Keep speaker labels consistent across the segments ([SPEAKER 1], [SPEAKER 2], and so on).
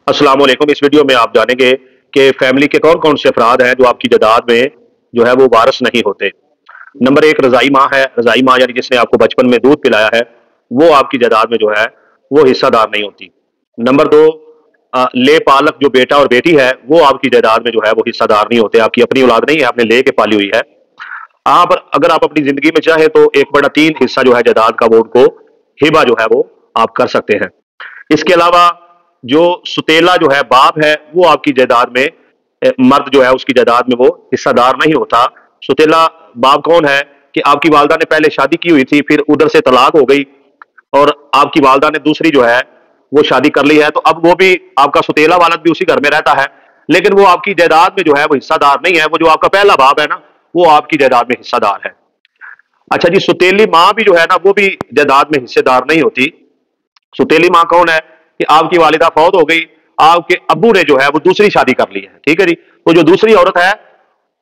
[SPEAKER 1] अस्सलाम वालेकुम। इस वीडियो में आप जानेंगे कि फैमिली के कौन कौन से अफराद हैं जो आपकी जायदाद में जो है वो वारिस नहीं होते। नंबर एक, रज़ाई माँ है। रज़ाई माँ यानी जिसने आपको बचपन में दूध पिलाया है, वो आपकी जायदाद में जो है वो हिस्सादार नहीं होती। नंबर दो, ले पालक जो बेटा और बेटी है, वो आपकी जायदाद में जो है वो हिस्सादार नहीं होते। आपकी अपनी औलाद नहीं है, आपने ले के पाली हुई है। आप अगर आप अपनी जिंदगी में चाहे तो 1/3 हिस्सा जो है जायदाद का, वो उनको हिबा जो है वो आप कर सकते हैं। इसके अलावा जो सुतेला जो है बाप है, वो आपकी जायदाद में मर्द जो है उसकी जायदाद में वो हिस्सादार नहीं होता। सुतेला बाप कौन है कि आपकी वालदा ने पहले शादी की हुई थी, फिर उधर से तलाक हो गई और आपकी वालदा ने दूसरी जो है वो शादी कर ली है, तो अब वो भी आपका सुतेला वालद भी उसी घर में रहता है, लेकिन वो आपकी जायदाद में जो है वो हिस्सादार नहीं है। वो जो आपका पहला बाप है ना, वो आपकी जायदाद में हिस्सादार है। अच्छा जी, सुतेली माँ भी जो है ना, वो भी जायदाद में हिस्सेदार नहीं होती। सुतेली माँ कौन है कि आपकी वालिदा फौत हो गई, आपके अब्बू ने जो है वो दूसरी शादी कर ली है, ठीक है जी। तो जो दूसरी औरत है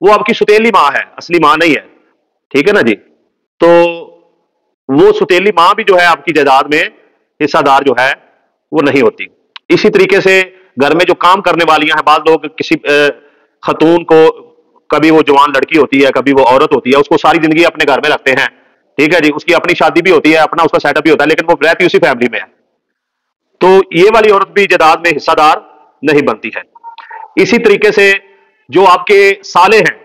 [SPEAKER 1] वो आपकी सुतेली माँ है, असली माँ नहीं है, ठीक है ना जी। तो वो सुतेली माँ भी जो है आपकी जायदाद में हिस्सादार जो है वो नहीं होती। इसी तरीके से घर में जो काम करने वालियां हैं, बाद लोग किसी खतून को, कभी वो जवान लड़की होती है, कभी वो औरत होती है, उसको सारी जिंदगी अपने घर में रखते हैं, ठीक है जी। उसकी अपनी शादी भी होती है, अपना उसका सेटअप भी होता है, लेकिन वो रहती उसी फैमिली में है, तो ये वाली औरत भी जायदाद में हिस्सादार नहीं बनती है। इसी तरीके से जो आपके साले हैं,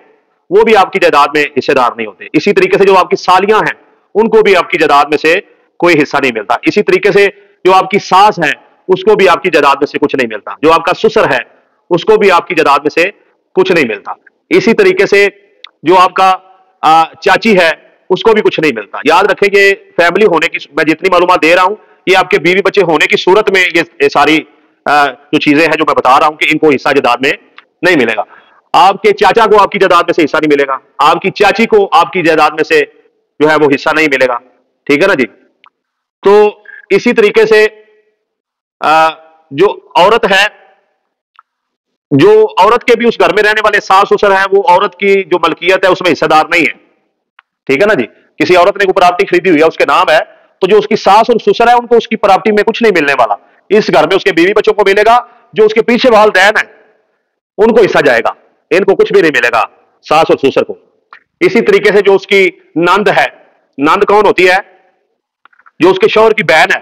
[SPEAKER 1] वो भी आपकी जायदाद में हिस्सेदार नहीं होते। इसी तरीके से जो आपकी सालियां हैं, उनको भी आपकी जायदाद में से कोई हिस्सा नहीं मिलता। इसी तरीके से जो आपकी सास है, उसको भी आपकी जायदाद में से कुछ नहीं मिलता। जो आपका ससुर है, उसको भी आपकी जायदाद में से कुछ नहीं मिलता। इसी तरीके से जो आपका चाची है, उसको भी कुछ नहीं मिलता। याद रखें कि फैमिली होने की, मैं जितनी मालूमात दे रहा हूं, ये आपके बीवी बच्चे होने की सूरत में ये सारी जो चीजें हैं जो मैं बता रहा हूं कि इनको हिस्सा जायदाद में नहीं मिलेगा। आपके चाचा को आपकी जायदाद में से हिस्सा नहीं मिलेगा, आपकी चाची को आपकी जायदाद में से जो है वो हिस्सा नहीं मिलेगा, ठीक है ना जी। तो इसी तरीके से जो औरत है, जो औरत के भी उस घर में रहने वाले सास ससुर है, वो औरत की जो मलकियत है उसमें हिस्सेदार नहीं है, ठीक है ना जी। किसी औरत ने कोई प्रॉपर्टी खरीदी हुई है, उसके नाम है, तो जो उसकी सास और ससुर है, उनको उसकी प्रॉपर्टी में कुछ नहीं मिलने वाला। इस घर में उसके बीवी बच्चों को मिलेगा, जो उसके पीछे वालिदैन है उनको हिस्सा जाएगा, इनको कुछ भी नहीं मिलेगा, सास और ससुर को। इसी तरीके से जो उसकी नंद है, नंद कौन होती है, जो उसके शौहर की बहन है,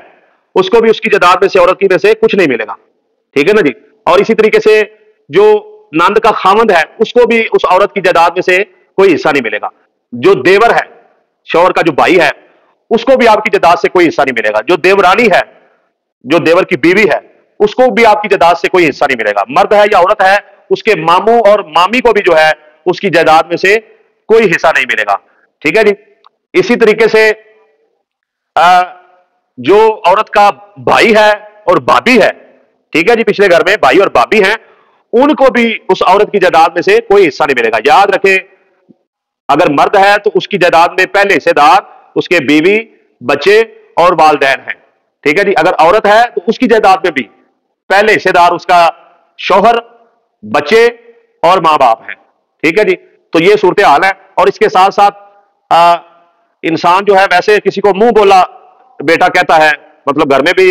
[SPEAKER 1] उसको भी उसकी जायदाद में से, औरत की में से कुछ नहीं मिलेगा, ठीक है ना जी। और इसी तरीके से जो नंद का खामंद है, उसको भी उस औरत की जायदाद में से कोई हिस्सा नहीं मिलेगा। जो देवर है, शौहर का जो भाई है, उसको भी आपकी जायदाद से कोई हिस्सा नहीं मिलेगा। जो देवरानी है, जो देवर की बीवी है, उसको भी आपकी जायदाद से कोई हिस्सा नहीं मिलेगा। मर्द है या औरत है, उसके मामू और मामी को भी जो है उसकी जायदाद में से कोई हिस्सा नहीं मिलेगा, ठीक है जी। इसी तरीके से जो औरत का भाई है और भाभी है, ठीक है जी, पिछले घर में भाई और भाभी हैं, उनको भी उस औरत की जायदाद में से कोई हिस्सा नहीं मिलेगा। याद रखें, अगर मर्द है तो उसकी जायदाद में पहले हिस्सेदार उसके बीवी, बच्चे और वालिदैन हैं, ठीक है जी। अगर औरत है तो उसकी जायदाद में भी पहले हिस्सेदार उसका शौहर, बच्चे और मां बाप हैं, ठीक है जी। तो ये सूरत हाल है। और इसके साथ साथ इंसान जो है, वैसे किसी को मुंह बोला बेटा कहता है, मतलब घर में भी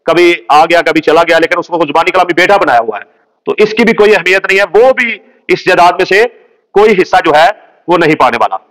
[SPEAKER 1] कभी आ गया कभी चला गया, लेकिन उसको जुबानी कलामी बेटा बनाया हुआ है, तो इसकी भी कोई अहमियत नहीं है। वो भी इस जायदाद में से कोई हिस्सा जो है वो नहीं पाने वाला।